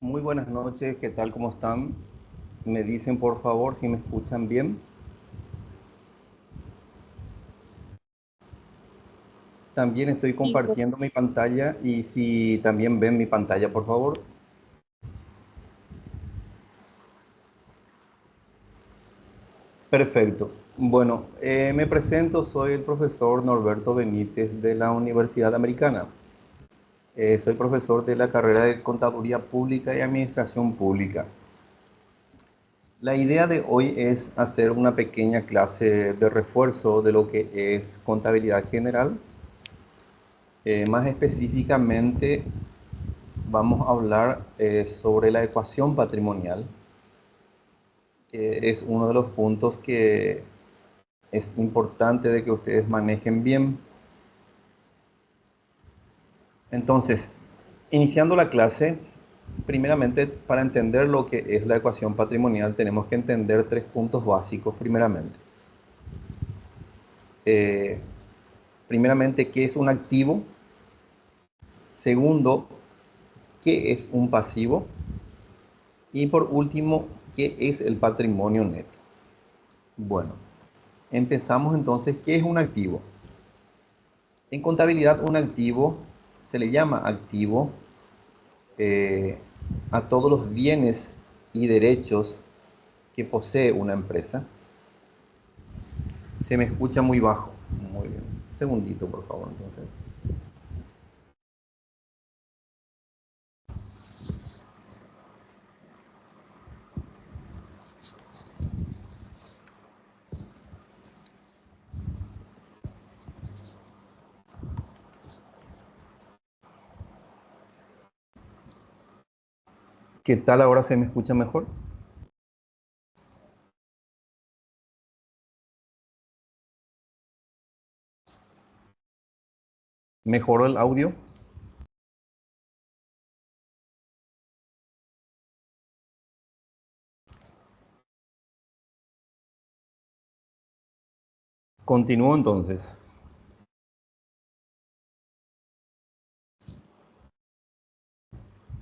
Muy buenas noches, ¿qué tal? ¿Cómo están? Me dicen por favor si me escuchan bien. También estoy Sí, compartiendo mi pantalla y si también ven mi pantalla, por favor. Perfecto. Bueno, me presento, soy el profesor Norberto Benítez de la Universidad Americana. Soy profesor de la carrera de Contaduría Pública y Administración Pública. La idea de hoy es hacer una pequeña clase de refuerzo de lo que es contabilidad general. Más específicamente, vamos a hablar sobre la ecuación patrimonial, que es uno de los puntos que es importante de que ustedes manejen bien. Entonces, iniciando la clase, primeramente, para entender lo que es la ecuación patrimonial, tenemos que entender tres puntos básicos, primeramente. Eh, Primeramente, ¿qué es un activo? Segundo, ¿qué es un pasivo? Y por último, ¿qué es el patrimonio neto? Bueno, empezamos entonces, ¿qué es un activo? En contabilidad, un activo se le llama activo eh, a todos los bienes y derechos que posee una empresa. Se me escucha muy bajo. Muy bien. Un segundito, por favor, entonces. ¿Qué tal ahora se me escucha mejor? ¿Mejoró el audio? Continúo entonces.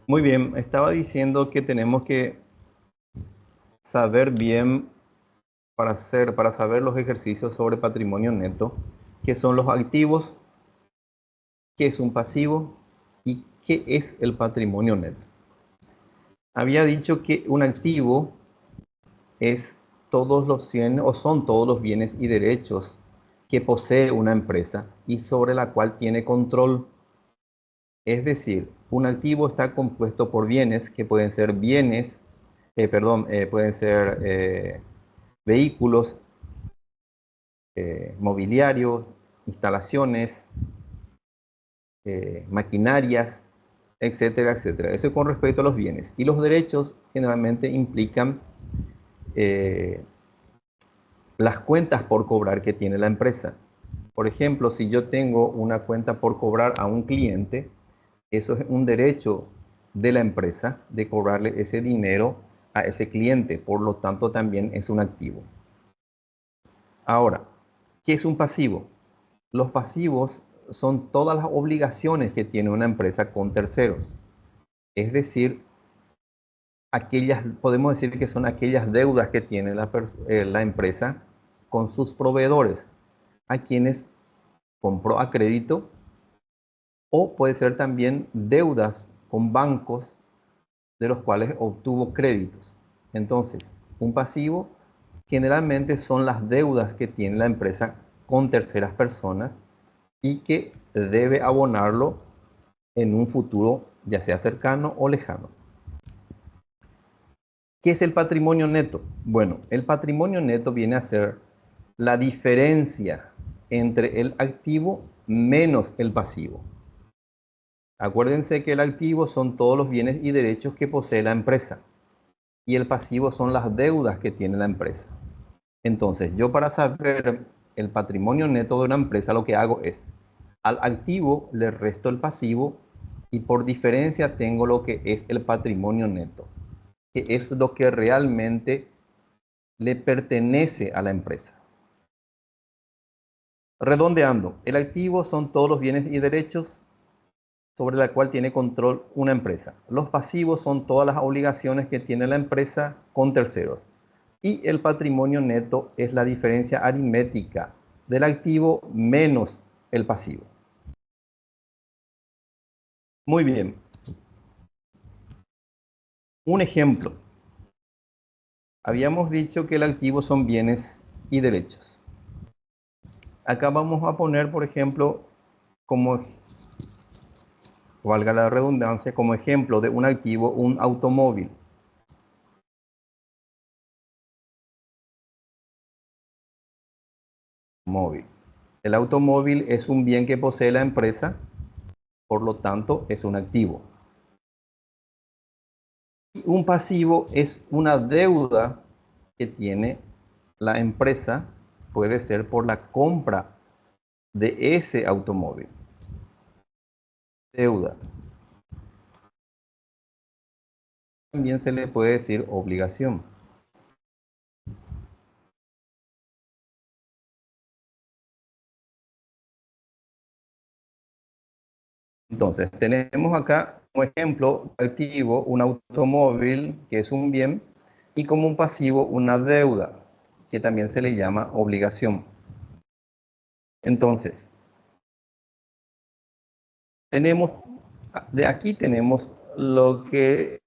Muy bien, estaba diciendo que tenemos que saber bien para saber los ejercicios sobre patrimonio neto, qué son los activos, qué es un pasivo y qué es el patrimonio neto. Había dicho que un activo es todos los bienes o son todos los bienes y derechos que posee una empresa y sobre la cual tiene control. Es decir, un activo está compuesto por bienes que pueden ser pueden ser vehículos, mobiliarios, instalaciones, maquinarias, etcétera, etcétera. Eso con respecto a los bienes. Y los derechos generalmente implican eh, las cuentas por cobrar que tiene la empresa. Por ejemplo, si yo tengo una cuenta por cobrar a un cliente, eso es un derecho de la empresa de cobrarle ese dinero a ese cliente, por lo tanto también es un activo. Ahora, ¿qué es un pasivo? Los pasivos son todas las obligaciones que tiene una empresa con terceros. Es decir, podemos decir que son aquellas deudas que tiene la empresa con sus proveedores, a quienes compró a crédito, o puede ser también deudas con bancos de los cuales obtuvo créditos. Entonces, un pasivo generalmente son las deudas que tiene la empresa con terceras personas y que debe abonarlo en un futuro, ya sea cercano o lejano. ¿Qué es el patrimonio neto? Bueno, el patrimonio neto viene a ser la diferencia entre el activo menos el pasivo. Acuérdense que el activo son todos los bienes y derechos que posee la empresa y el pasivo son las deudas que tiene la empresa. Entonces, yo para saber el patrimonio neto de una empresa, lo que hago es, al activo le resto el pasivo y por diferencia tengo lo que es el patrimonio neto, que es lo que realmente le pertenece a la empresa. Redondeando, el activo son todos los bienes y derechos sobre la cual tiene control una empresa. Los pasivos son todas las obligaciones que tiene la empresa con terceros. Y el patrimonio neto es la diferencia aritmética del activo menos el pasivo. Muy bien. Un ejemplo. Habíamos dicho que el activo son bienes y derechos. Acá vamos a poner, por ejemplo, como, valga la redundancia, como ejemplo de un activo, un automóvil. Móvil. El automóvil es un bien que posee la empresa, por lo tanto es un activo. Y un pasivo es una deuda que tiene la empresa, puede ser por la compra de ese automóvil. Deuda. También se le puede decir obligación. Entonces, tenemos acá como ejemplo activo un automóvil, que es un bien, y como un pasivo una deuda, que también se le llama obligación. Entonces, tenemos, de aquí tenemos lo que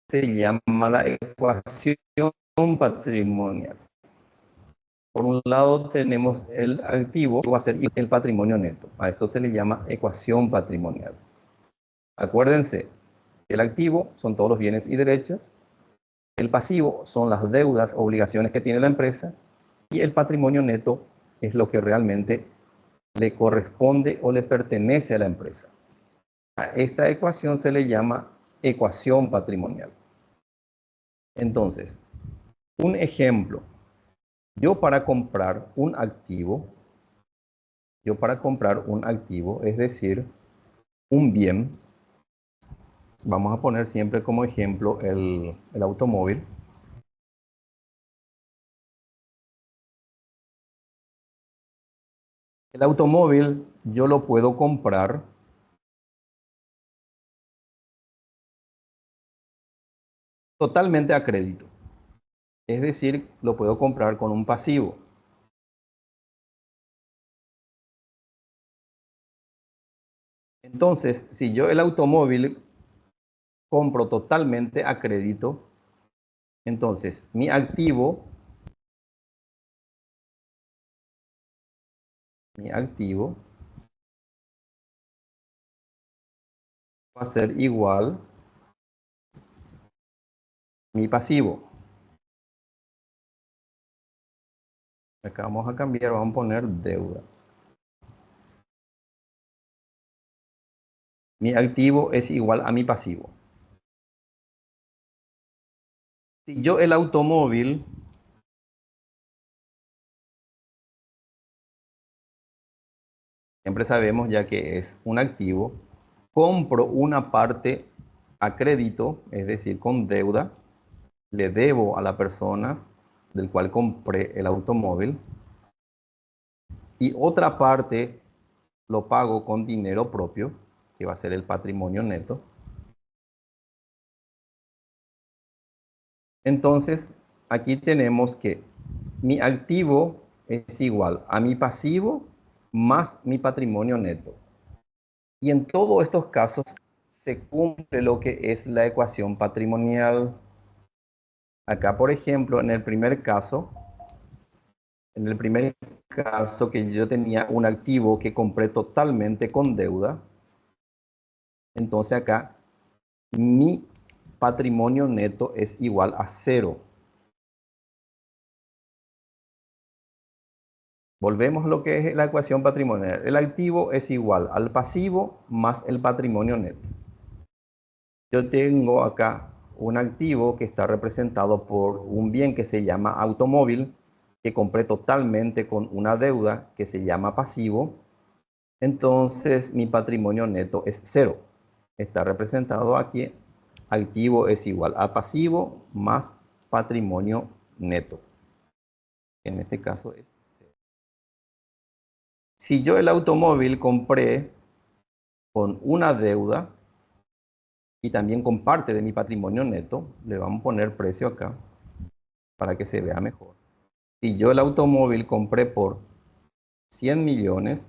se llama la ecuación patrimonial. Por un lado tenemos el activo, que va a ser el patrimonio neto. A esto se le llama ecuación patrimonial. Acuérdense, el activo son todos los bienes y derechos, el pasivo son las deudas, obligaciones que tiene la empresa, y el patrimonio neto es lo que realmente le corresponde o le pertenece a la empresa. A esta ecuación se le llama ecuación patrimonial. Entonces, un ejemplo, yo para comprar un activo, es decir, un bien, vamos a poner siempre como ejemplo el automóvil. El automóvil yo lo puedo comprar totalmente a crédito. Es decir, lo puedo comprar con un pasivo. Entonces, si yo el automóvil compro totalmente a crédito, entonces mi activo va a ser igual mi pasivo. Acá vamos a cambiar, vamos a poner deuda. Mi activo es igual a mi pasivo. Si yo el automóvil, siempre sabemos ya que es un activo, compro una parte a crédito, es decir, con deuda, le debo a la persona del cual compré el automóvil, y otra parte lo pago con dinero propio, que va a ser el patrimonio neto. Entonces, aquí tenemos que mi activo es igual a mi pasivo más mi patrimonio neto. Y en todos estos casos se cumple lo que es la ecuación patrimonial. Acá, por ejemplo, en el primer caso que yo tenía un activo que compré totalmente con deuda, entonces acá mi patrimonio neto es igual a cero. Volvemos a lo que es la ecuación patrimonial. El activo es igual al pasivo más el patrimonio neto. Yo tengo acá un activo que está representado por un bien que se llama automóvil, que compré totalmente con una deuda que se llama pasivo. Entonces mi patrimonio neto es cero. Está representado aquí. Activo es igual a pasivo más patrimonio neto. En este caso es cero. Si yo el automóvil compré con una deuda y también con parte de mi patrimonio neto. Le vamos a poner precio acá para que se vea mejor. Si yo el automóvil compré por 100 millones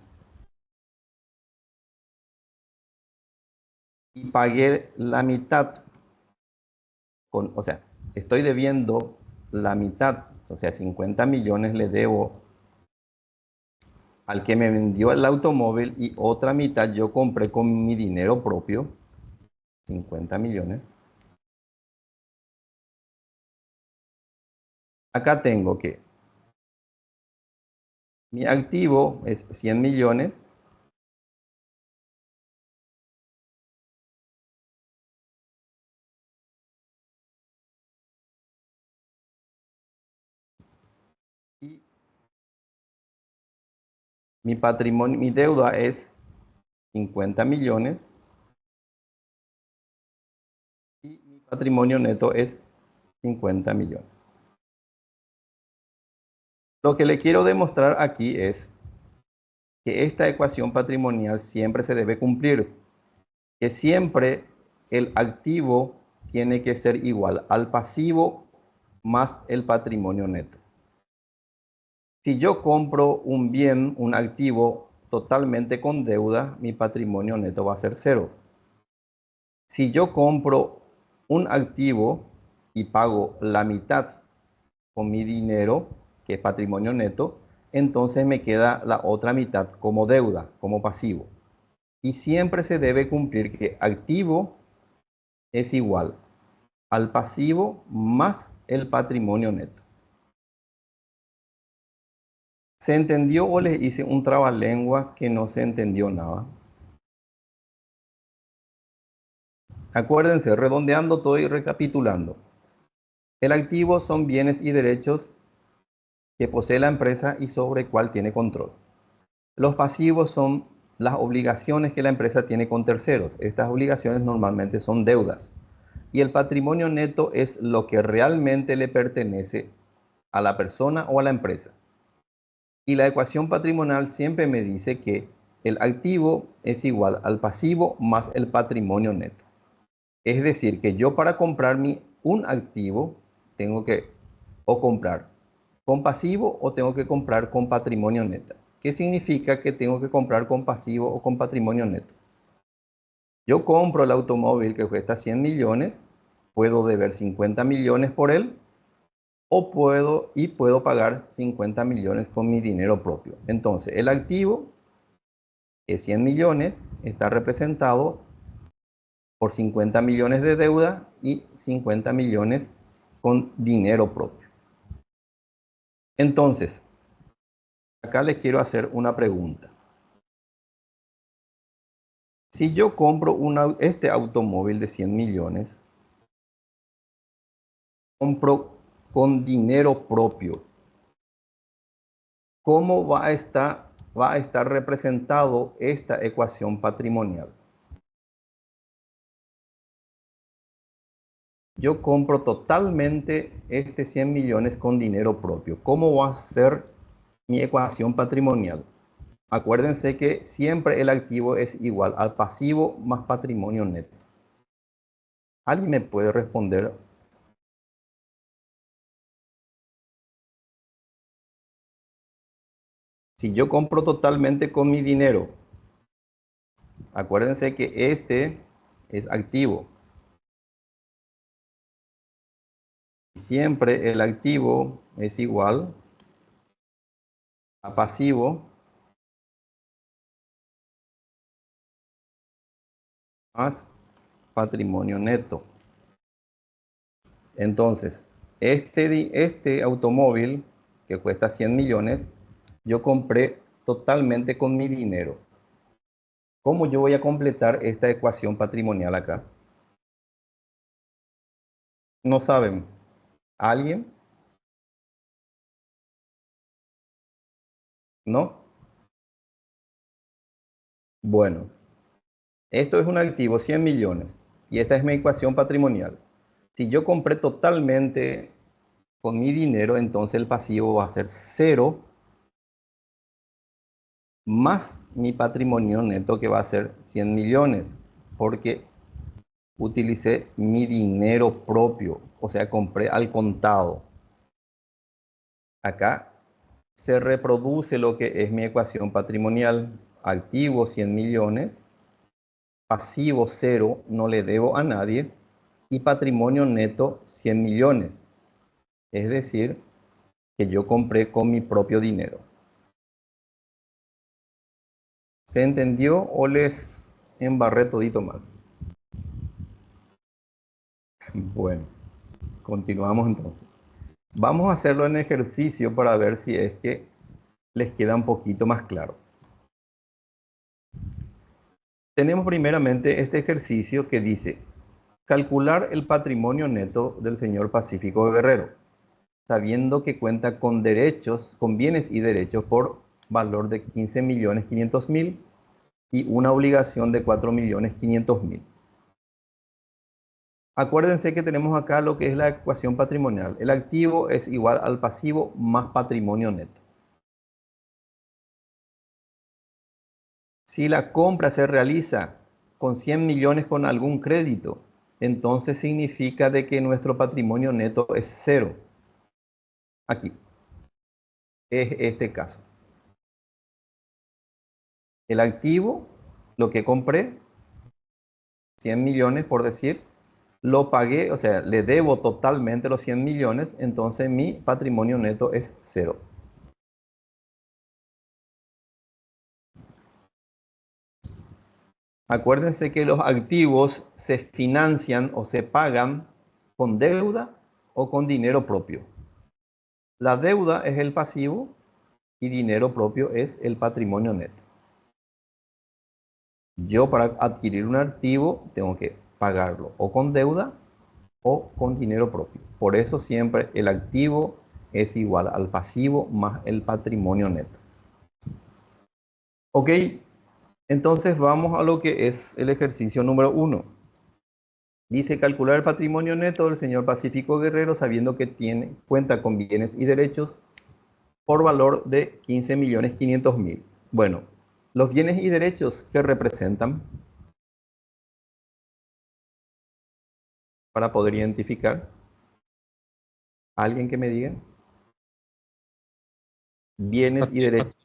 y pagué la mitad, o sea, estoy debiendo la mitad, o sea, 50 millones le debo al que me vendió el automóvil y otra mitad yo compré con mi dinero propio, 50 millones. Acá tengo que mi activo es 100 millones y mi patrimonio, mi deuda es 50 millones y mi patrimonio neto es 50 millones. Lo que le quiero demostrar aquí es que esta ecuación patrimonial siempre se debe cumplir, que siempre el activo tiene que ser igual al pasivo más el patrimonio neto. Si yo compro un bien, un activo totalmente con deuda, mi patrimonio neto va a ser cero. Si yo compro un activo y pago la mitad con mi dinero, que es patrimonio neto, entonces me queda la otra mitad como deuda, como pasivo. Y siempre se debe cumplir que activo es igual al pasivo más el patrimonio neto. ¿Se entendió o les hice un trabalengua que no se entendió nada? Acuérdense, redondeando todo y recapitulando. El activo son bienes y derechos que posee la empresa y sobre cuál tiene control. Los pasivos son las obligaciones que la empresa tiene con terceros. Estas obligaciones normalmente son deudas. Y el patrimonio neto es lo que realmente le pertenece a la persona o a la empresa. Y la ecuación patrimonial siempre me dice que el activo es igual al pasivo más el patrimonio neto. Es decir, que yo para comprar un activo tengo que o comprar con pasivo o tengo que comprar con patrimonio neto. ¿Qué significa que tengo que comprar con pasivo o con patrimonio neto? Yo compro el automóvil que cuesta 100 millones, puedo deber 50 millones por él o puedo pagar 50 millones con mi dinero propio. Entonces, el activo, que es 100 millones, está representado por 50 millones de deuda y 50 millones con dinero propio. Entonces, acá les quiero hacer una pregunta. Si yo compro este automóvil de 100 millones, compro con dinero propio, ¿cómo va a estar representado esta ecuación patrimonial? Yo compro totalmente este 100 millones con dinero propio. ¿Cómo va a ser mi ecuación patrimonial? Acuérdense que siempre el activo es igual al pasivo más patrimonio neto. ¿Alguien me puede responder? Si yo compro totalmente con mi dinero, acuérdense que este es activo. Siempre el activo es igual a pasivo más patrimonio neto. Entonces, este automóvil que cuesta 100 millones, yo compré totalmente con mi dinero. ¿Cómo yo voy a completar esta ecuación patrimonial acá? ¿No saben? ¿Alguien? ¿No? Bueno, esto es un activo 100 millones y esta es mi ecuación patrimonial. Si yo compré totalmente con mi dinero, entonces el pasivo va a ser cero más mi patrimonio neto, que va a ser 100 millones, porque utilicé mi dinero propio, o sea, compré al contado. Acá se reproduce lo que es mi ecuación patrimonial. Activo 100 millones, pasivo 0, no le debo a nadie, y patrimonio neto 100 millones. Es decir, que yo compré con mi propio dinero. ¿Se entendió o les embarré todito mal? Bueno, continuamos entonces. Vamos a hacerlo en ejercicio para ver si es que les queda un poquito más claro. Tenemos primeramente este ejercicio que dice: calcular el patrimonio neto del señor Pacífico Guerrero, sabiendo que cuenta con derechos, con bienes y derechos por valor de 15.500.000 y una obligación de 4.500.000. Acuérdense que tenemos acá lo que es la ecuación patrimonial. El activo es igual al pasivo más patrimonio neto. Si la compra se realiza con 100 millones con algún crédito, entonces significa de que nuestro patrimonio neto es cero. Aquí es este caso. El activo, lo que compré, 100 millones por decir, lo pagué, o sea, le debo totalmente los 100 millones, entonces mi patrimonio neto es cero. Acuérdense que los activos se financian o se pagan con deuda o con dinero propio. La deuda es el pasivo y dinero propio es el patrimonio neto. Yo, para adquirir un activo, tengo que pagarlo o con deuda o con dinero propio. Por eso siempre el activo es igual al pasivo más el patrimonio neto. Ok, entonces vamos a lo que es el ejercicio número 1. Dice: calcular el patrimonio neto del señor Pacífico Guerrero, sabiendo que cuenta con bienes y derechos por valor de 15.500.000. Bueno, los bienes y derechos que representan, para poder identificar, alguien que me diga. Bienes y derechos,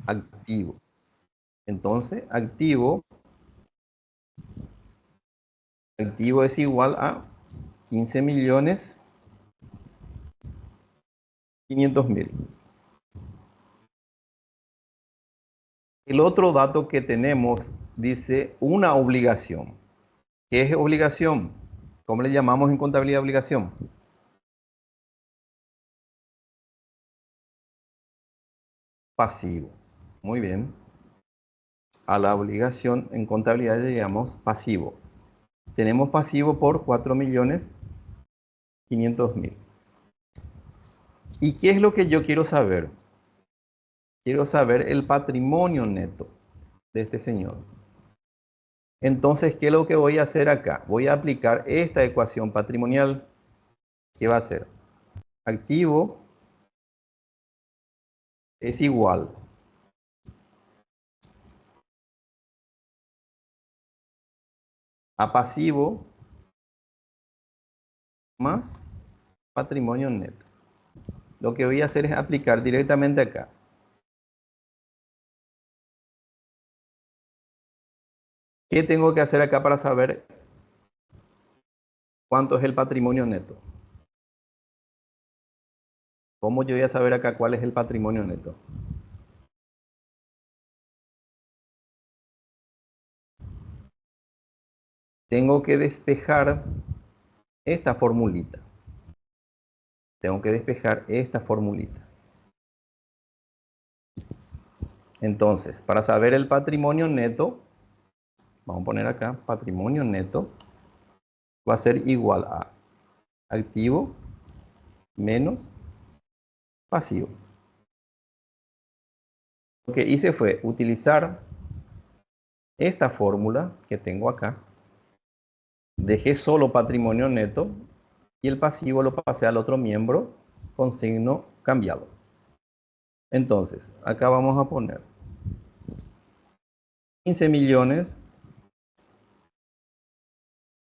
activo. Entonces, activo es igual a 15.500.000. El otro dato que tenemos dice una obligación. ¿Qué es obligación? ¿Cómo le llamamos en contabilidad obligación? Pasivo. Muy bien. A la obligación en contabilidad le llamamos pasivo. Tenemos pasivo por 4.500.000. ¿Y qué es lo que yo quiero saber? Quiero saber el patrimonio neto de este señor. Entonces, ¿qué es lo que voy a hacer acá? Voy a aplicar esta ecuación patrimonial. ¿Qué va a ser? Activo es igual a pasivo más patrimonio neto. Lo que voy a hacer es aplicar directamente acá. ¿Qué tengo que hacer acá para saber cuánto es el patrimonio neto? ¿Cómo yo voy a saber acá cuál es el patrimonio neto? Tengo que despejar esta formulita. Tengo que despejar esta formulita. Entonces, para saber el patrimonio neto, vamos a poner acá, patrimonio neto va a ser igual a activo menos pasivo. Lo que hice fue utilizar esta fórmula que tengo acá. Dejé solo patrimonio neto y el pasivo lo pasé al otro miembro con signo cambiado. Entonces, acá vamos a poner 15 millones,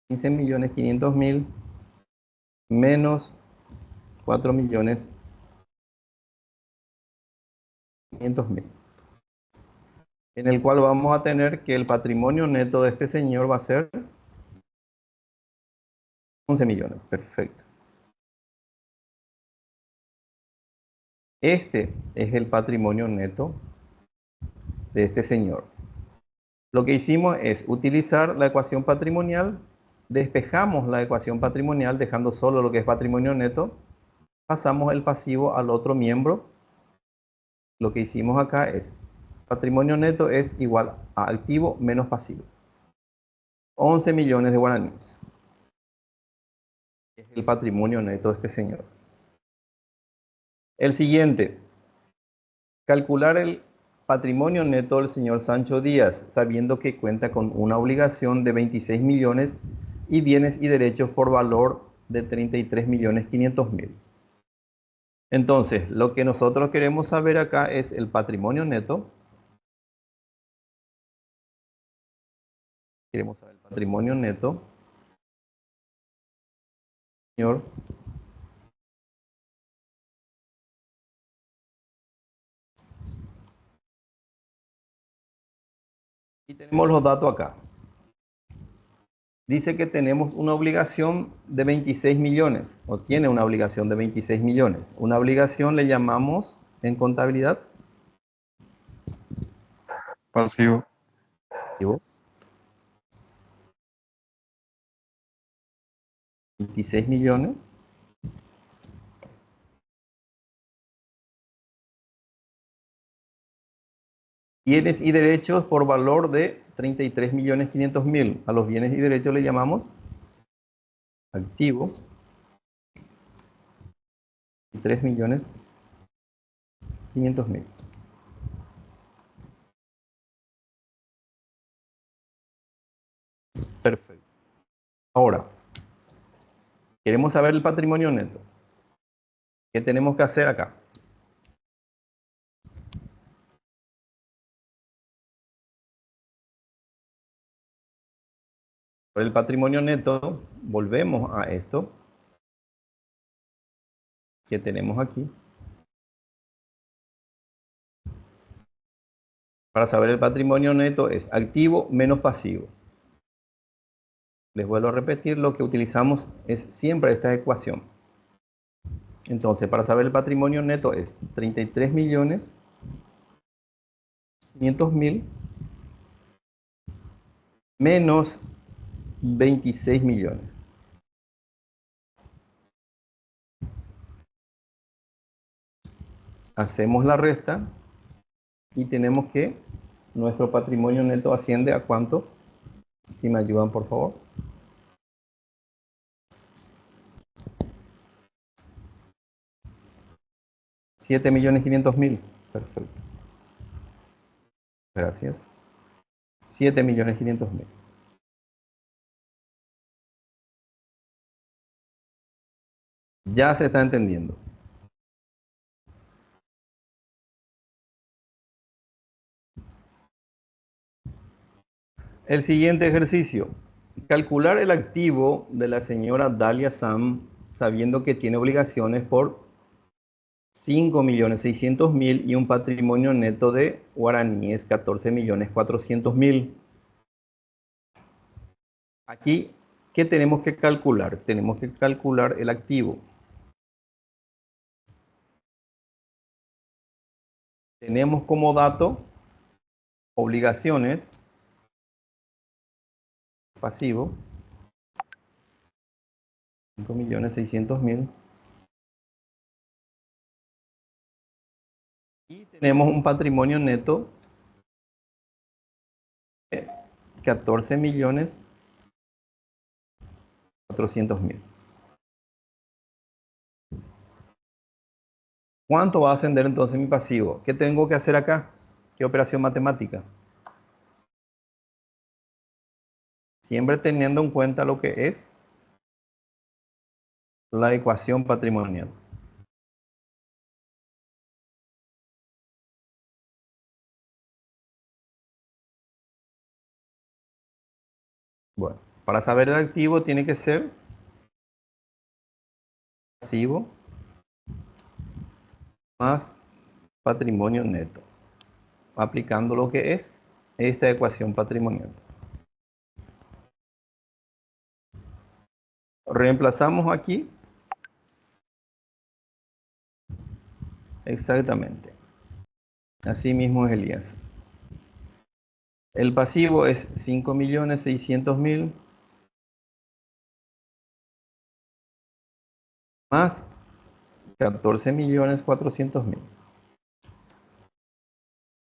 15 millones 500 mil menos 4 millones 500 mil. En el cual vamos a tener que el patrimonio neto de este señor va a ser 11 millones. Perfecto. Este es el patrimonio neto de este señor. Lo que hicimos es utilizar la ecuación patrimonial, despejamos la ecuación patrimonial dejando solo lo que es patrimonio neto, pasamos el pasivo al otro miembro. Lo que hicimos acá es patrimonio neto es igual a activo menos pasivo. 11 millones de guaraníes. Es el patrimonio neto de este señor. El siguiente, calcular el patrimonio neto del señor Sancho Díaz, sabiendo que cuenta con una obligación de 26 millones y bienes y derechos por valor de 33 millones 500 mil. Entonces, lo que nosotros queremos saber acá es el patrimonio neto. Queremos saber el patrimonio neto, señor. Y tenemos los datos acá. Dice que tenemos una obligación de 26 millones, o tiene una obligación de 26 millones. Una obligación le llamamos en contabilidad Pasivo. pasivo. 26 millones. Bienes y derechos por valor de 33 millones 500 mil. A los bienes y derechos le llamamos activo. 3 millones 500 mil. Perfecto. Ahora, queremos saber el patrimonio neto. ¿Qué tenemos que hacer acá? Por el patrimonio neto, volvemos a esto que tenemos aquí. Para saber el patrimonio neto es activo menos pasivo. Les vuelvo a repetir, lo que utilizamos es siempre esta ecuación. Entonces, para saber el patrimonio neto es 33 millones 500 mil menos 26 millones. Hacemos la resta y tenemos que nuestro patrimonio neto asciende a ¿cuánto? Si me ayudan, por favor. 7 millones 500 mil. Perfecto. Gracias. 7 millones 500 mil. Ya se está entendiendo. El siguiente ejercicio. Calcular el activo de la señora Dalia Sam sabiendo que tiene obligaciones por 5 millones 600 mil y un patrimonio neto de guaraníes 14 millones 400 mil. Aquí, ¿qué tenemos que calcular? Tenemos que calcular el activo. Tenemos como dato obligaciones, pasivo, 5 millones 600 mil. Y tenemos un patrimonio neto de 14 millones 400 mil. ¿Cuánto va a ascender entonces mi pasivo? ¿Qué tengo que hacer acá? ¿Qué operación matemática? Siempre teniendo en cuenta lo que es la ecuación patrimonial. Bueno, para saber el activo tiene que ser pasivo más patrimonio neto, aplicando lo que es esta ecuación patrimonial. Reemplazamos aquí exactamente. Así mismo es, Elías. El pasivo es 5.600.000 más 14.400.000.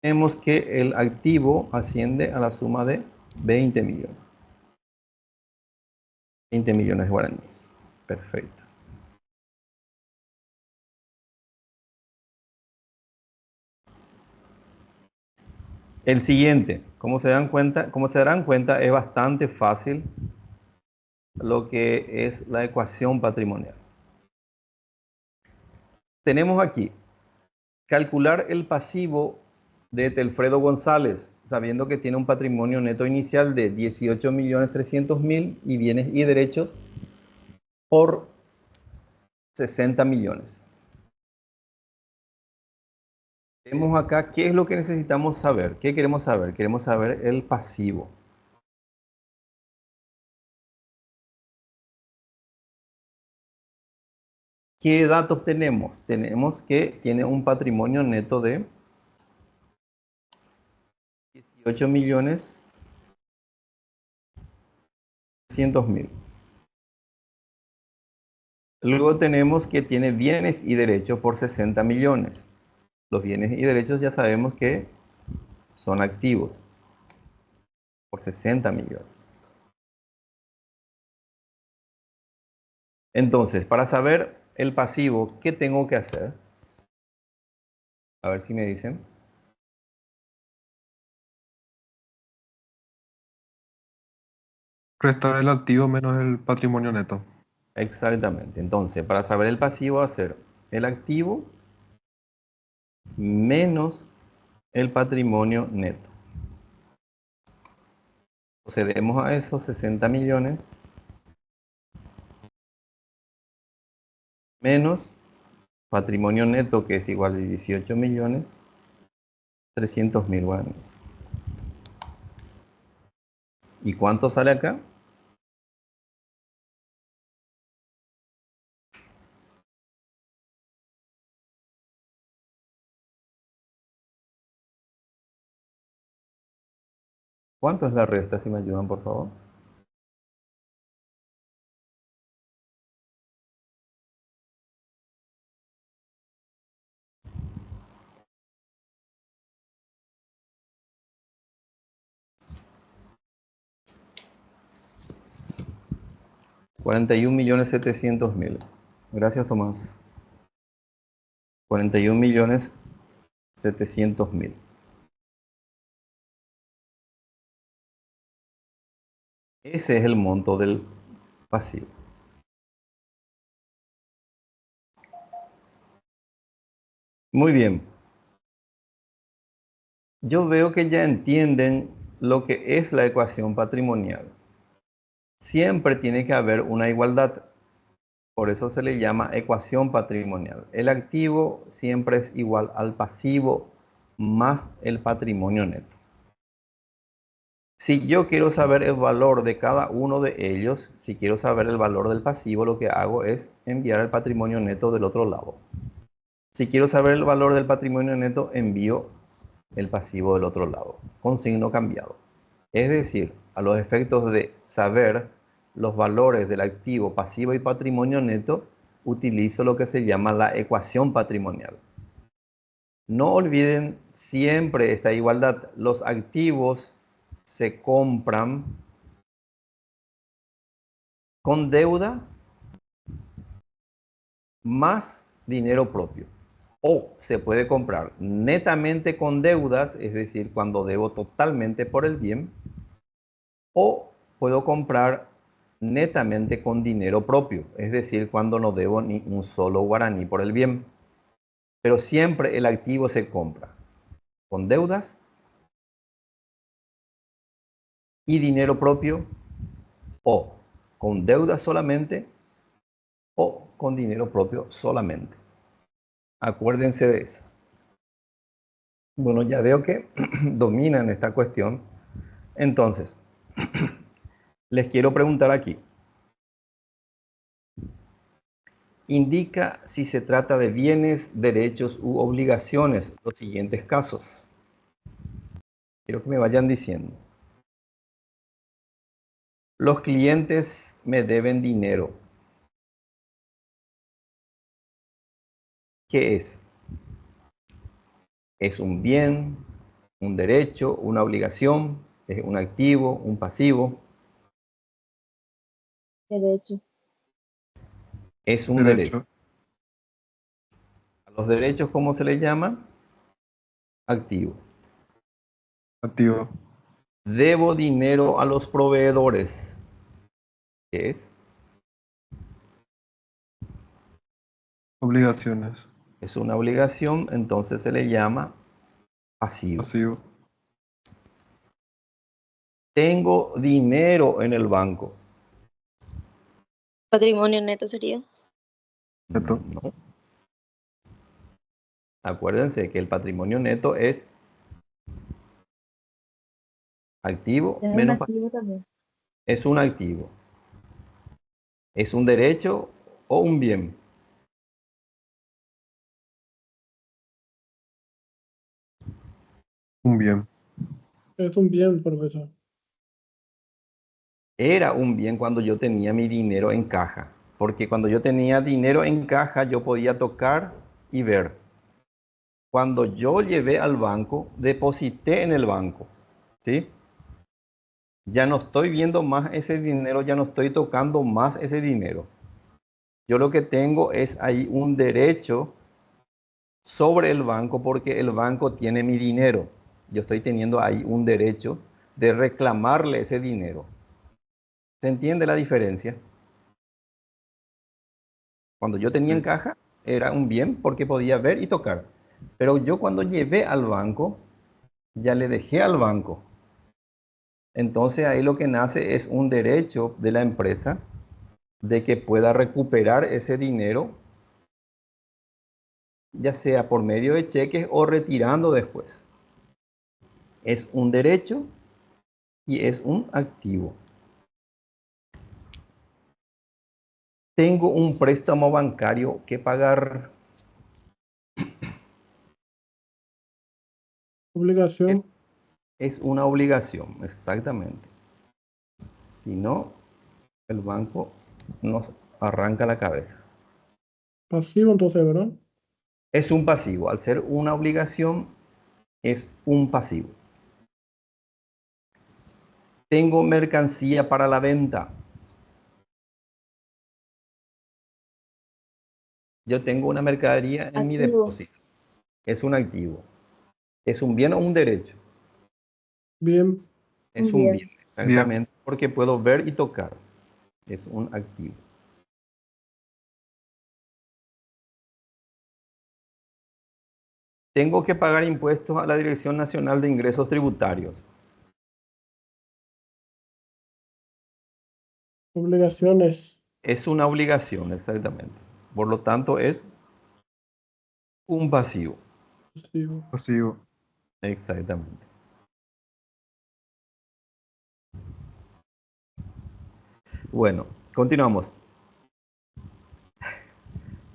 Tenemos que el activo asciende a la suma de 20 millones. 20 millones de guaraníes. Perfecto. El siguiente, como se darán cuenta, es bastante fácil lo que es la ecuación patrimonial. Tenemos aquí, calcular el pasivo de Telfredo González, sabiendo que tiene un patrimonio neto inicial de 18.300.000 y bienes y derechos por 60 millones. Vemos acá qué es lo que necesitamos saber. ¿Qué queremos saber? Queremos saber el pasivo. ¿Qué datos tenemos? Tenemos que tiene un patrimonio neto de 18.300.000. Luego tenemos que tiene bienes y derechos por 60 millones. Los bienes y derechos ya sabemos que son activos por 60 millones. Entonces, para saber el pasivo, ¿qué tengo que hacer? A ver si me dicen. Restar el activo menos el patrimonio neto. Exactamente. Entonces, para saber el pasivo, hacer el activo menos el patrimonio neto. Procedemos a esos 60 millones menos patrimonio neto, que es igual a 18.300.000 guaraníes. ¿Y cuánto sale acá? ¿Cuánto es la resta, si me ayudan, por favor? 41.700.000. Gracias, Tomás. 41.700.000. Ese es el monto del pasivo. Muy bien. Yo veo que ya entienden lo que es la ecuación patrimonial. Siempre tiene que haber una igualdad. Por eso se le llama ecuación patrimonial. El activo siempre es igual al pasivo más el patrimonio neto. Si yo quiero saber el valor de cada uno de ellos, si quiero saber el valor del pasivo, lo que hago es enviar el patrimonio neto del otro lado. Si quiero saber el valor del patrimonio neto, envío el pasivo del otro lado, con signo cambiado. Es decir, a los efectos de saber los valores del activo, pasivo y patrimonio neto, utilizo lo que se llama la ecuación patrimonial. No olviden siempre esta igualdad. Los activos se compran con deuda más dinero propio. O se puede comprar netamente con deudas, es decir, cuando debo totalmente por el bien, o puedo comprar netamente con dinero propio, es decir, cuando no debo ni un solo guaraní por el bien. Pero siempre el activo se compra con deudas y dinero propio o con deuda solamente o con dinero propio solamente. Acuérdense de eso. Bueno, ya veo que dominan esta cuestión. Entonces, les quiero preguntar aquí. Indica si se trata de bienes, derechos u obligaciones, los siguientes casos. Quiero que me vayan diciendo. Los clientes me deben dinero. ¿Qué es? ¿Es un bien, un derecho, una obligación? ¿Es un activo, un pasivo? Derecho. Es un derecho. Derecho. A los derechos, ¿cómo se les llama? Activo. Activo. Debo dinero a los proveedores. ¿Qué es? Obligaciones. Es una obligación, entonces se le llama pasivo. Pasivo. Tengo dinero en el banco. Patrimonio neto sería. Neto. No. Acuérdense que el patrimonio neto es activo Es un menos pasivo. activo también. Es un activo. ¿Es un derecho o un bien? Un bien. Es un bien, profesor. Era un bien cuando yo tenía mi dinero en caja, porque cuando yo tenía dinero en caja yo podía tocar y ver. Cuando yo llevé al banco, deposité en el banco, ¿sí? Ya no estoy viendo más ese dinero, ya no estoy tocando más ese dinero. Yo lo que tengo es ahí un derecho sobre el banco porque el banco tiene mi dinero. Yo estoy teniendo ahí un derecho de reclamarle ese dinero. ¿Se entiende la diferencia? Cuando yo tenía en Sí. caja, era un bien porque podía ver y tocar. Pero yo cuando llevé al banco, ya le dejé al banco. Entonces ahí lo que nace es un derecho de la empresa de que pueda recuperar ese dinero, ya sea por medio de cheques o retirando después. Es un derecho y es un activo. Tengo un préstamo bancario que pagar. Obligación. Es una obligación, exactamente. Si no, el banco nos arranca la cabeza. Pasivo, entonces, ¿verdad? Es un pasivo. Al ser una obligación, es un pasivo. Tengo mercancía para la venta. Yo tengo una mercadería en mi Activo. depósito. Es un activo. ¿Es un bien o un derecho? Bien. Un Es un bien, bien. Bien. exactamente, porque puedo ver y tocar. Es un activo. Tengo que pagar impuestos a la Dirección Nacional de Ingresos Tributarios. Obligaciones. Es una obligación, exactamente. Por lo tanto, es un pasivo. Pasivo. Pasivo. Exactamente. Bueno, continuamos.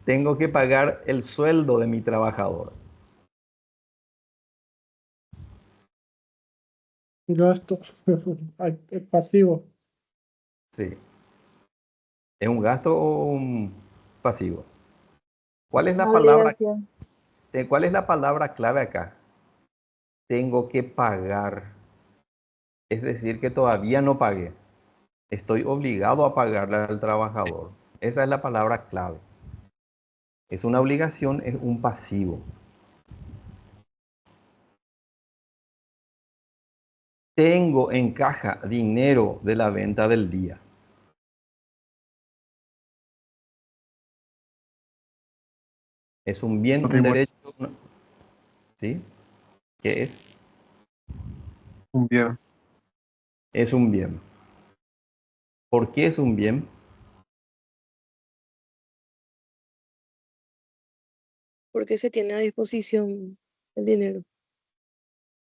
Tengo que pagar el sueldo de mi trabajador. Gasto. Ay, pasivo. Sí. ¿Es un gasto o un pasivo? ¿Cuál es Una la palabra, obligación. cuál es la palabra clave acá? Tengo que pagar. Es decir, que todavía no pagué. Estoy obligado a pagarle al trabajador. Esa es la palabra clave. Es una obligación, es un pasivo. Tengo en caja dinero de la venta del día. ¿Es un bien, un Patrimonio. derecho? ¿Sí? ¿Qué es? Un bien. Es un bien. ¿Por qué es un bien? Porque se tiene a disposición el dinero.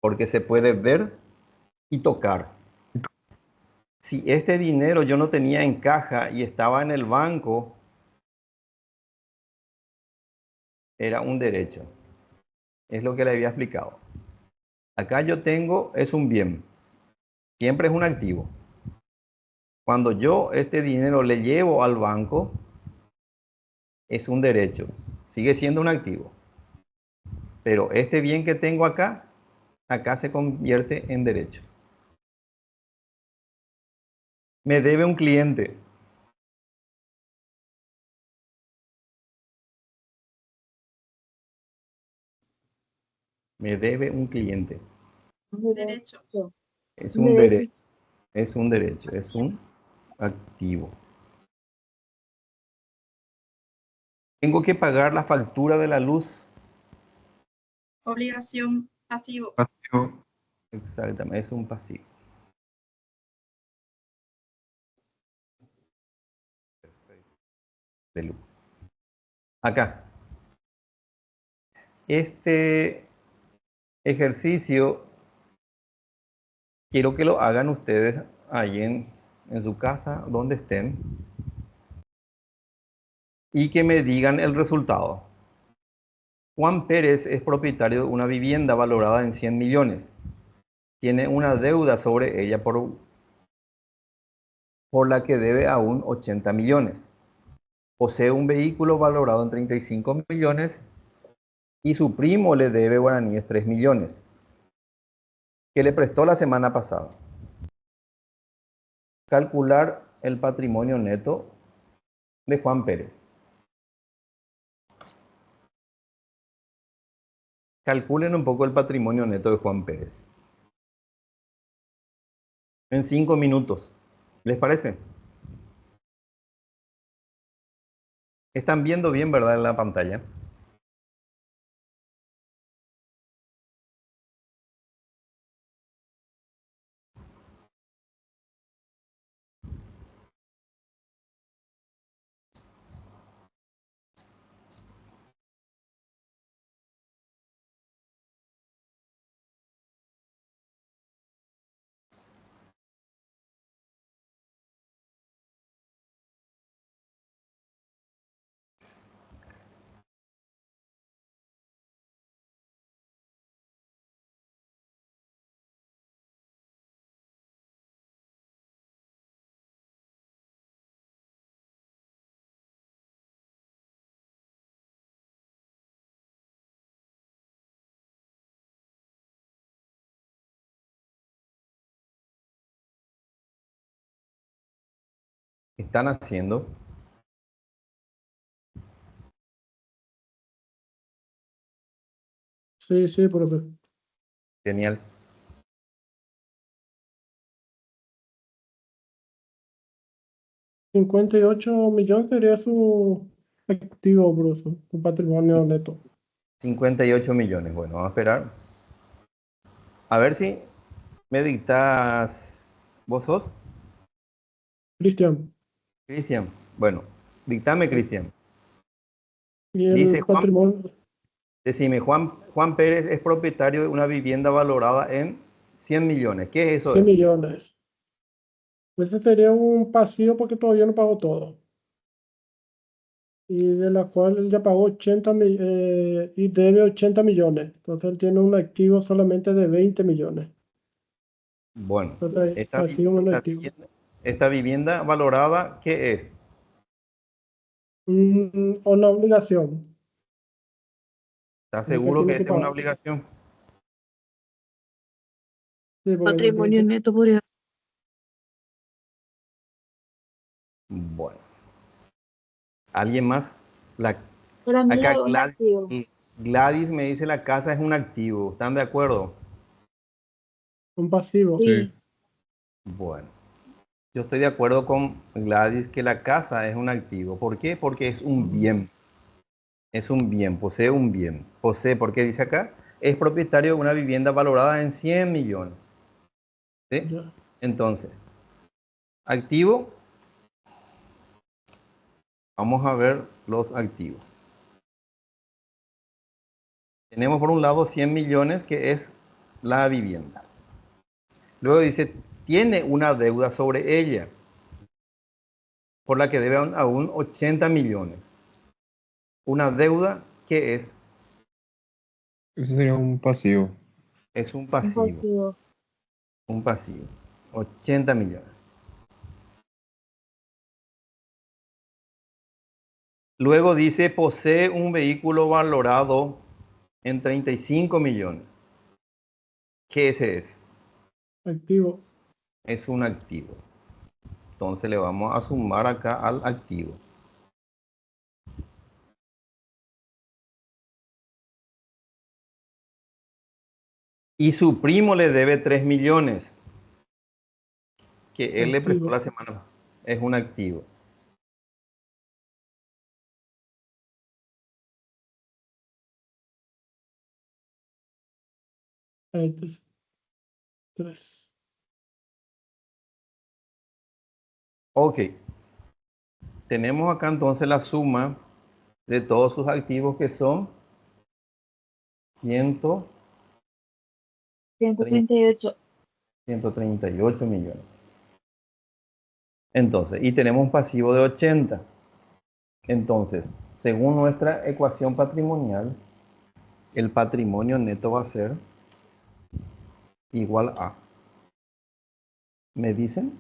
Porque se puede ver y tocar. Si este dinero yo no tenía en caja y estaba en el banco, era un derecho. Es lo que le había explicado. Acá yo tengo, es un bien. Siempre es un activo. Cuando yo este dinero le llevo al banco, es un derecho. Sigue siendo un activo. Pero este bien que tengo acá, acá se convierte en derecho. Me debe un cliente. Me debe un cliente. Derecho. Es un derecho. Es un derecho. Es un activo. Tengo que pagar la factura de la luz. Obligación, pasivo. Pasivo. Exactamente, es un pasivo. De luz. Acá. Este ejercicio quiero que lo hagan ustedes ahí en su casa, donde estén, y que me digan el resultado. Juan Pérez es propietario de una vivienda valorada en 100 millones. Tiene una deuda sobre ella por la que debe aún 80 millones. Posee un vehículo valorado en 35 millones y su primo le debe guaraníes 3 millones, que le prestó la semana pasada. Calcular el patrimonio neto de Juan Pérez. Calculen un poco el patrimonio neto de Juan Pérez. En 5 minutos. ¿Les parece? Están viendo bien, ¿verdad? En la pantalla. Están haciendo. Sí, sí, profe. Genial. $58 millones sería su activo, profe, su patrimonio neto. 58 millones. Bueno, vamos a esperar. A ver si me dictas. ¿Vos sos? Cristian, Cristian. Bueno, dictame, Cristian. y Dice el Juan, patrimonio, decime, Juan Pérez es propietario de una vivienda valorada en 100 millones. ¿Qué es eso? 100 millones. Ese sería un pasivo porque todavía no pagó todo. Y de la cual él ya pagó y debe 80 millones. Entonces él tiene un activo solamente de 20 millones. Bueno, Entonces, esta, vi- pasivo un esta activo. vivienda, esta vivienda valorada, ¿qué es? Una obligación, ¿Estás porque él seguro que tiene que esta es una pagar. obligación? Sí, porque él tiene Patrimonio neto podría. Bueno, ¿alguien más? La, Para mí acá es un activo. Gladys me dice la casa es un activo. ¿Están de acuerdo? un pasivo. Sí. Sí. Bueno, yo estoy de acuerdo con Gladys que la casa es un activo. ¿Por qué? Porque es un bien. Es un bien, posee un bien. Posee, porque dice acá, es propietario de una vivienda valorada en 100 millones. ¿Sí? Ya. Entonces, activo Vamos a ver los activos. Tenemos por un lado 100 millones, que es la vivienda. Luego dice, tiene una deuda sobre ella, por la que debe aún 80 millones. Una deuda que Ese sería un pasivo. es un Un pasivo. pasivo. Un pasivo. 80 millones. Luego dice, posee un vehículo valorado en 35 millones. ¿Qué ese es? Activo. Es un activo. Entonces le vamos a sumar acá al activo. Y su primo le debe 3 millones, que él le prestó Activo. la semana. Es un activo. Este, 3. Ok. Tenemos acá entonces la suma de todos sus activos, que son 138. 138 millones. Entonces, y tenemos un pasivo de 80. Entonces, según nuestra ecuación patrimonial, el patrimonio neto va a ser igual a, ¿me dicen?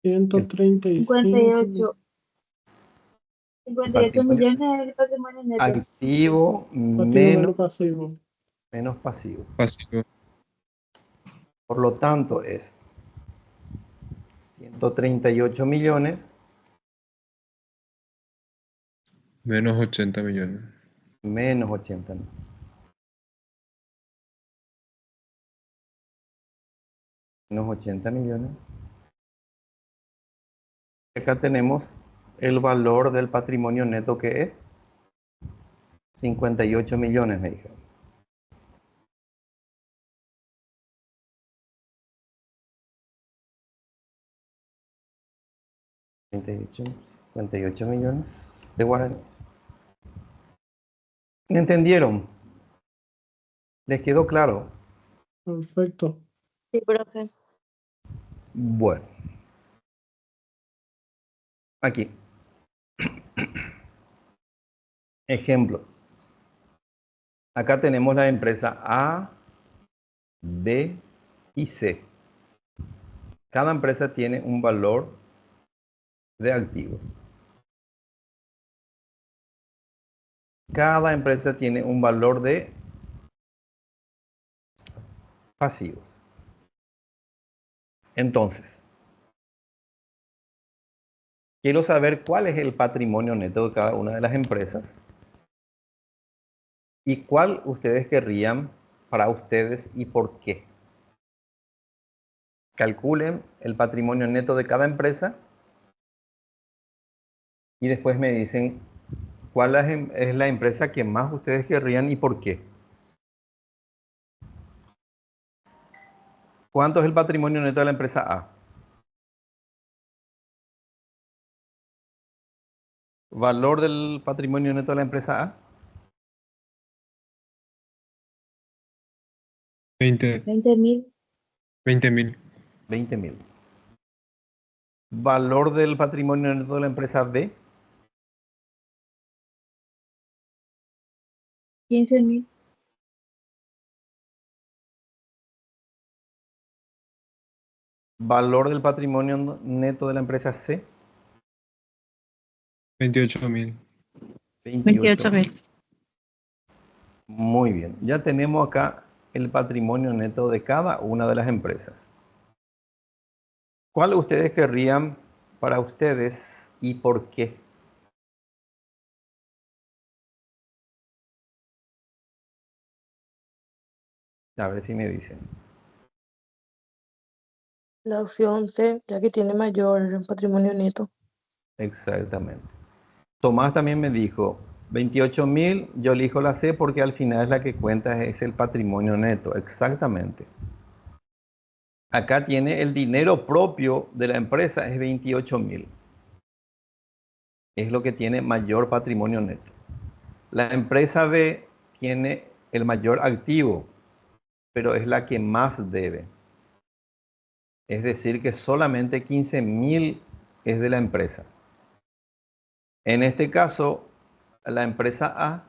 135. 58. 58 Patrimonio millones es el patrimonio neto. activo Activo menos pasivo. menos pasivo. Pasivo. Por lo tanto, es 138 millones Menos 80 millones. menos 80 millones. Menos 80 millones. Acá tenemos el valor del patrimonio neto, que es 58 millones, me dijeron. Cincuenta y ocho millones de guaraníes. ¿Me entendieron? ¿Les quedó claro? Perfecto. Sí, profe. Bueno, aquí. Ejemplo. Acá tenemos la empresa A, B y C. Cada empresa tiene un valor de activos. Cada empresa tiene un valor de pasivos. Entonces, quiero saber cuál es el patrimonio neto de cada una de las empresas y cuál ustedes querrían para ustedes y por qué. Calculen el patrimonio neto de cada empresa y después me dicen cuál es la empresa que más ustedes querrían y por qué. ¿Cuánto es el patrimonio neto de la empresa A? Valor del patrimonio neto de la empresa A, 20 20.000. 20.000. 20.000. Valor del patrimonio neto de la empresa B, 15.000. valor del patrimonio neto de la empresa C, 28.000. 28.000. Muy bien, ya tenemos acá el patrimonio neto de cada una de las empresas. ¿Cuál ustedes querrían para ustedes y por qué? A ver si me dicen. La opción C, ya que tiene mayor patrimonio neto. Exactamente. Tomás también me dijo, 28.000, yo elijo la C porque al final es la que cuenta, es el patrimonio neto. Exactamente. Acá tiene el dinero propio de la empresa, es 28.000. es lo que tiene mayor patrimonio neto. La empresa B tiene el mayor activo, pero es la que más debe. Es decir, que solamente 15.000 es de la empresa. En este caso, la empresa A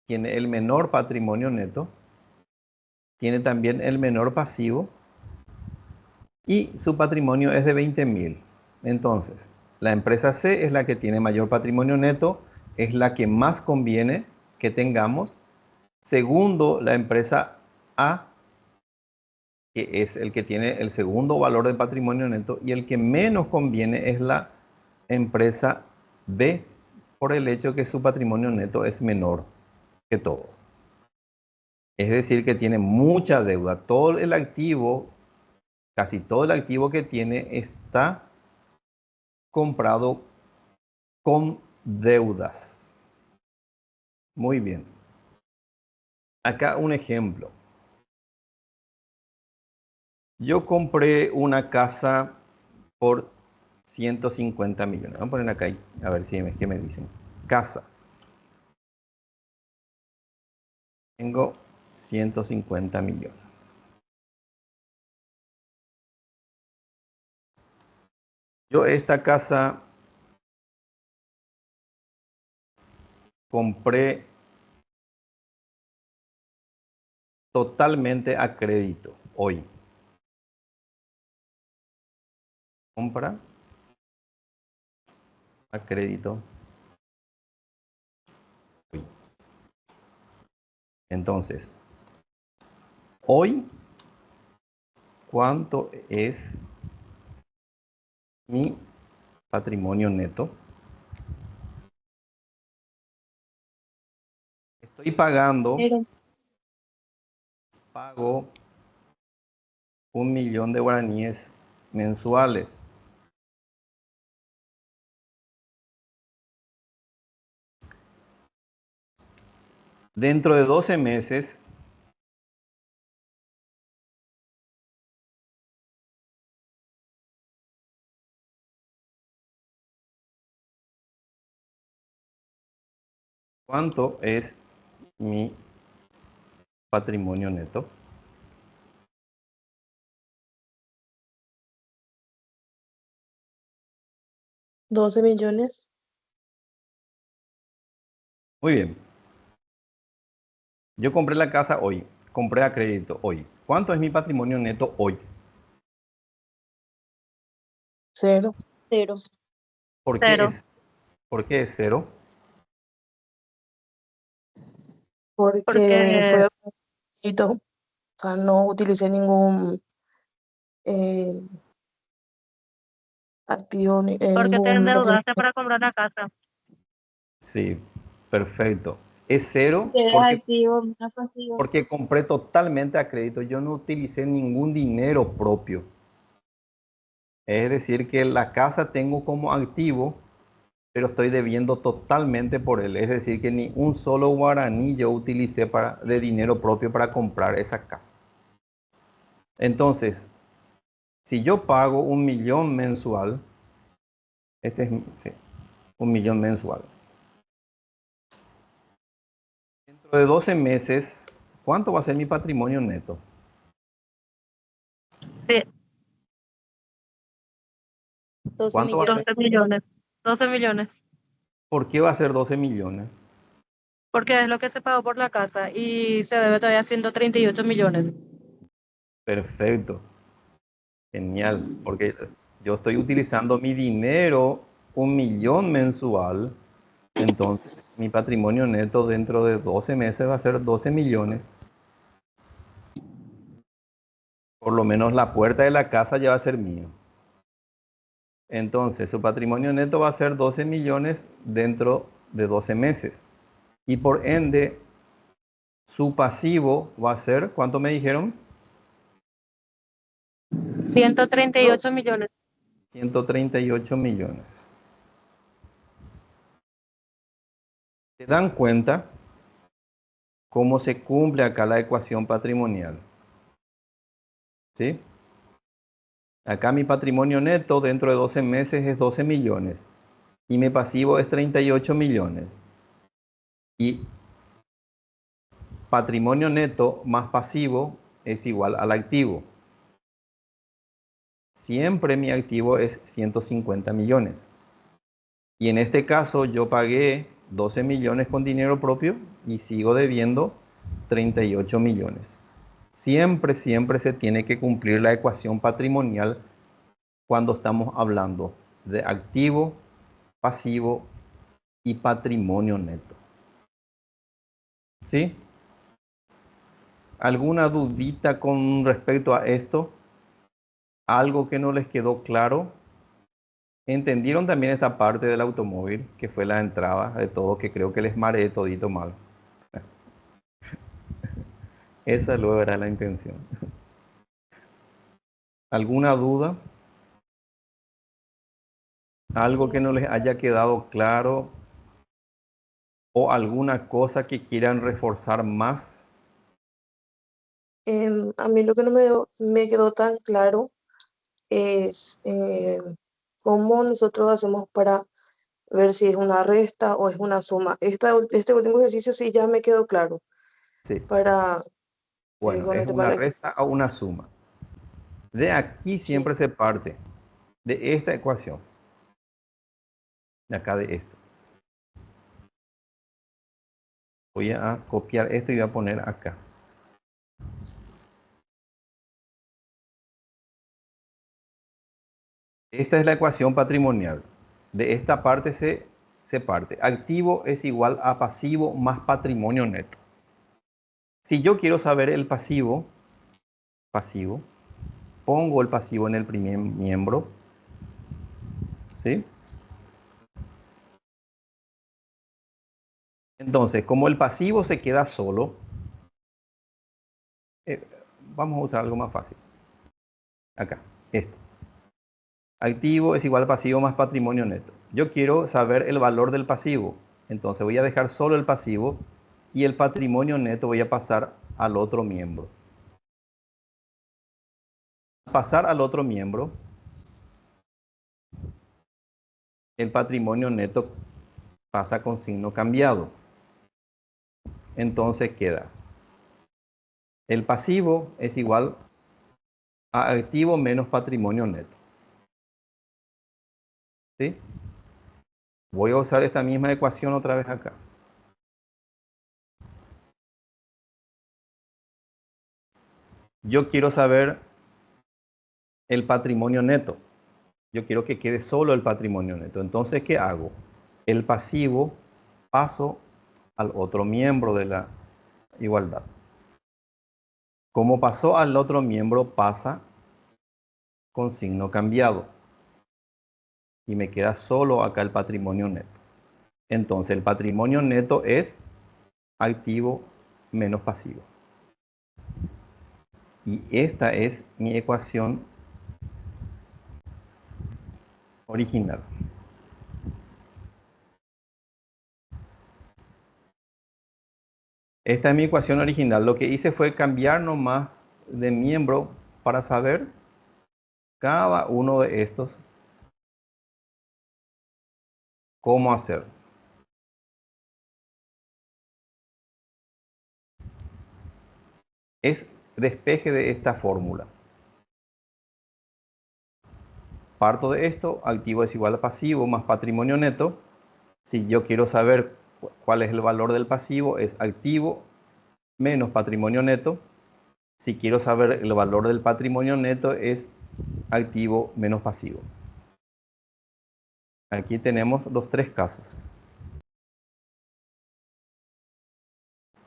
tiene el menor patrimonio neto, tiene también el menor pasivo y su patrimonio es de 20.000. Entonces, la empresa C es la que tiene mayor patrimonio neto, es la que más conviene que tengamos. Segundo, la empresa A, que es el que tiene el segundo valor de patrimonio neto, y el que menos conviene es la empresa B, por el hecho que su patrimonio neto es menor que todos. Es decir, que tiene mucha deuda. Todo el activo, casi todo el activo que tiene está comprado con deudas. Muy bien. Acá un ejemplo. Yo compré una casa por 150 millones. Vamos a poner acá a ver si qué me dicen. Casa. Tengo 150 millones. Yo esta casa compré totalmente a crédito hoy. Compra a crédito hoy. Entonces, hoy, ¿cuánto es mi patrimonio neto? Estoy pagando, Cero. pago 1.000.000 de guaraníes mensuales. Dentro de 12 meses, ¿cuánto es mi patrimonio neto? 12 millones. Muy bien. Yo compré la casa hoy, compré a crédito hoy. ¿Cuánto es mi patrimonio neto hoy? Cero. Cero. ¿Por qué Cero. es, por qué es cero? Porque Porque, fue un crédito. O sea, no utilicé ningún eh, activo, porque te ningún patrimonio. endeudaste para comprar una casa. Sí, perfecto. Es cero Eres porque, activo, menos pasivo. porque compré totalmente a crédito. Yo no utilicé ningún dinero propio. Es decir, que la casa tengo como activo, pero estoy debiendo totalmente por él. Es decir, que ni un solo guaraní yo utilicé de dinero propio para comprar esa casa. Entonces, si yo pago 1.000.000 mensual, este es sí, 1.000.000 mensual. Dentro de 12 meses, ¿cuánto va a ser mi patrimonio neto? Sí, 12 ¿Cuánto va a ser? millones. 12 millones. 12 millones. ¿Por qué va a ser 12 millones? Porque es lo que se pagó por la casa y se debe todavía 138 millones. Perfecto, genial, porque yo estoy utilizando mi dinero 1.000.000 mensual, entonces mi patrimonio neto dentro de 12 meses va a ser 12 millones. Por lo menos la puerta de la casa ya va a ser mío. Entonces, su patrimonio neto va a ser 12 millones dentro de 12 meses. Y por ende, su pasivo va a ser, ¿cuánto me dijeron? 138 millones. 138 millones. ¿Se dan cuenta cómo se cumple acá la ecuación patrimonial? ¿Sí? Acá mi patrimonio neto dentro de 12 meses es 12 millones. y mi pasivo es 38 millones. Y patrimonio neto más pasivo es igual al activo. Siempre mi activo es 150 millones. Y en este caso yo pagué 12 millones con dinero propio y sigo debiendo 38 millones. Siempre se tiene que cumplir la ecuación patrimonial cuando estamos hablando de activo, pasivo y patrimonio neto. ¿Sí? ¿Alguna dudita con respecto a esto? ¿Algo que no les quedó claro? ¿Entendieron también esta parte del automóvil, que fue la entrada de todo, que creo que les mareé todito mal? Esa luego era la intención. ¿Alguna duda? ¿Algo que no les haya quedado claro? ¿O alguna cosa que quieran reforzar más? A mí lo que no me quedó tan claro es cómo nosotros hacemos para ver si es una resta o es una suma. Este último ejercicio sí ya me quedó claro Sí. para Bueno, con es el tema de una la resta o una suma. De aquí sí. siempre se parte de esta ecuación. De acá de esto. Voy a copiar esto y voy a poner acá. Esta es la ecuación patrimonial. De esta parte se parte. Activo es igual a pasivo más patrimonio neto. Si yo quiero saber el pasivo, pongo el pasivo en el primer miembro. ¿Sí? Entonces, como el pasivo se queda solo, vamos a usar algo más fácil. Acá, esto. Activo es igual a pasivo más patrimonio neto. Yo quiero saber el valor del pasivo. Entonces voy a dejar solo el pasivo y el patrimonio neto voy a pasar al otro miembro. Pasar al otro miembro, el patrimonio neto pasa con signo cambiado. Entonces queda el pasivo es igual a activo menos patrimonio neto. ¿Sí? Voy a usar esta misma ecuación otra vez acá. Yo quiero saber el patrimonio neto. Yo quiero que quede solo el patrimonio neto. Entonces, ¿qué hago? El pasivo paso al otro miembro de la igualdad. Como pasó al otro miembro, pasa con signo cambiado. Y me queda solo acá el patrimonio neto. Entonces, el patrimonio neto es activo menos pasivo. Y esta es mi ecuación original. Esta es mi ecuación original. Lo que hice fue cambiar nomás de miembro para saber cada uno de estos cómo hacer. Es despeje de esta fórmula. Parto de esto, activo es igual a pasivo más patrimonio neto. Si yo quiero saber cuál es el valor del pasivo, es activo menos patrimonio neto. Si quiero saber el valor del patrimonio neto, es activo menos pasivo. Aquí tenemos los tres casos.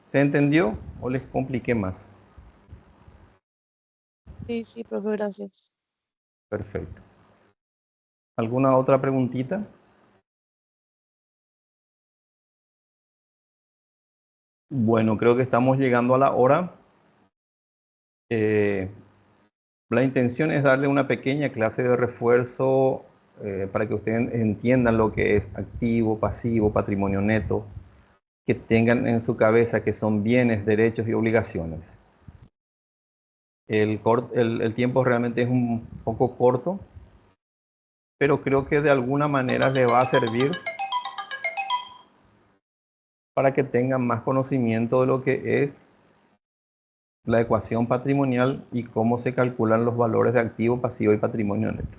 ¿Se entendió o les compliqué más? Sí, sí, profe, gracias. Perfecto. ¿Alguna otra preguntita? Bueno, creo que estamos llegando a la hora. La intención es darle una pequeña clase de refuerzo para que ustedes entiendan lo que es activo, pasivo, patrimonio neto, que tengan en su cabeza que son bienes, derechos y obligaciones. El tiempo realmente es un poco corto, pero creo que de alguna manera les va a servir para que tengan más conocimiento de lo que es la ecuación patrimonial y cómo se calculan los valores de activo, pasivo y patrimonio neto.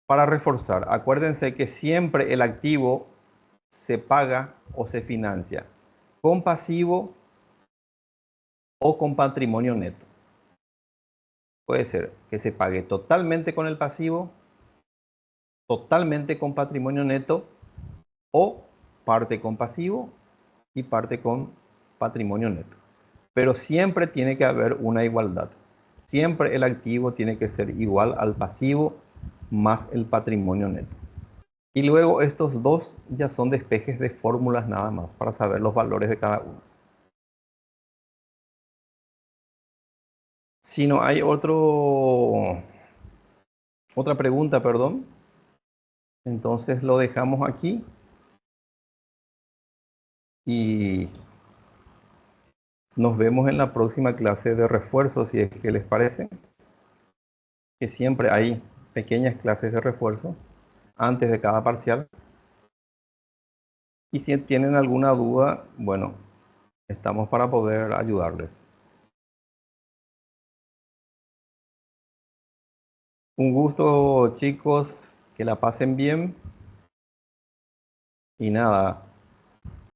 Para reforzar, acuérdense que siempre el activo se paga o se financia con pasivo o con patrimonio neto. Puede ser que se pague totalmente con el pasivo, totalmente con patrimonio neto o parte con pasivo y parte con patrimonio neto. Pero siempre tiene que haber una igualdad. Siempre el activo tiene que ser igual al pasivo más el patrimonio neto. Y luego estos dos ya son despejes de fórmulas nada más para saber los valores de cada uno. Si no hay otra pregunta, perdón, entonces lo dejamos aquí y nos vemos en la próxima clase de refuerzo, si es que les parece, que siempre hay pequeñas clases de refuerzo antes de cada parcial. Y si tienen alguna duda, bueno, estamos para poder ayudarles. Un gusto, chicos, que la pasen bien. Y nada,